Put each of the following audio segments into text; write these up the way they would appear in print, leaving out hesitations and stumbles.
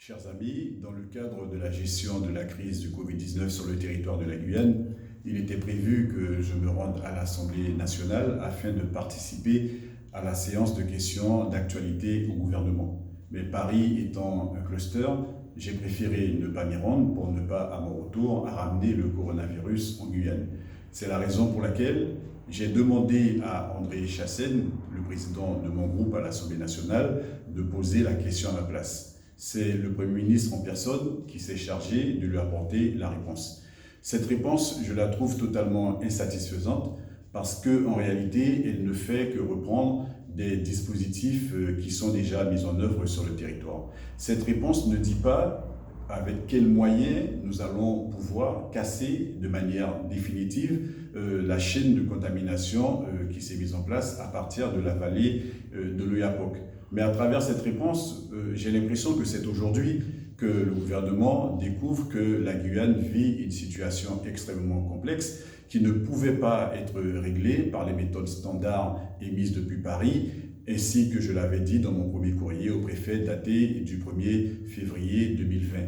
Chers amis, dans le cadre de la gestion de la crise du Covid-19 sur le territoire de la Guyane, il était prévu que je me rende à l'Assemblée nationale afin de participer à la séance de questions d'actualité au gouvernement. Mais Paris étant un cluster, j'ai préféré ne pas m'y rendre pour ne pas, à mon retour, ramener le coronavirus en Guyane. C'est la raison pour laquelle j'ai demandé à André Chassaigne, le président de mon groupe à l'Assemblée nationale, de poser la question à ma place. C'est le Premier ministre en personne qui s'est chargé de lui apporter la réponse. Cette réponse, je la trouve totalement insatisfaisante parce qu'en réalité, elle ne fait que reprendre des dispositifs qui sont déjà mis en œuvre sur le territoire. Cette réponse ne dit pas avec quels moyens nous allons pouvoir casser de manière définitive la chaîne de contamination qui s'est mise en place à partir de la vallée de l'Oyapock. Mais à travers cette réponse, j'ai l'impression que c'est aujourd'hui que le gouvernement découvre que la Guyane vit une situation extrêmement complexe qui ne pouvait pas être réglée par les méthodes standards émises depuis Paris, ainsi que je l'avais dit dans mon premier courrier au préfet daté du 1er février 2020.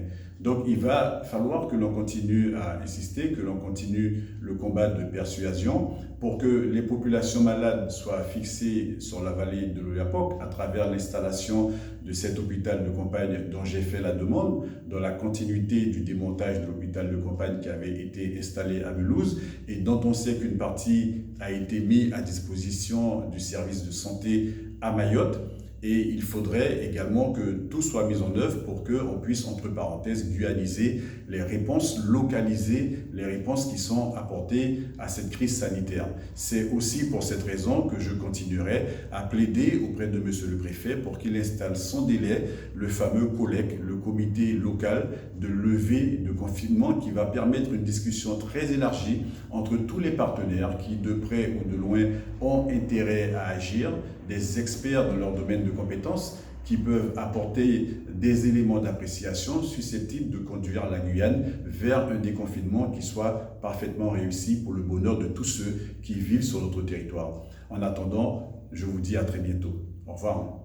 Donc il va falloir que l'on continue à insister, que l'on continue le combat de persuasion pour que les populations malades soient fixées sur la vallée de l'Oyapock à travers l'installation de cet hôpital de campagne dont j'ai fait la demande, dans la continuité du démontage de l'hôpital de campagne qui avait été installé à Mulhouse et dont on sait qu'une partie a été mise à disposition du service de santé à Mayotte. Et il faudrait également que tout soit mis en œuvre pour qu'on puisse, entre parenthèses, guyaniser les réponses, localiser les réponses qui sont apportées à cette crise sanitaire. C'est aussi pour cette raison que je continuerai à plaider auprès de Monsieur le Préfet pour qu'il installe sans délai le fameux COLEC, le comité local de levée de confinement qui va permettre une discussion très élargie entre tous les partenaires qui, de près ou de loin, ont intérêt à agir, des experts dans leur domaine de compétences qui peuvent apporter des éléments d'appréciation susceptibles de conduire la Guyane vers un déconfinement qui soit parfaitement réussi pour le bonheur de tous ceux qui vivent sur notre territoire. En attendant, je vous dis à très bientôt. Au revoir.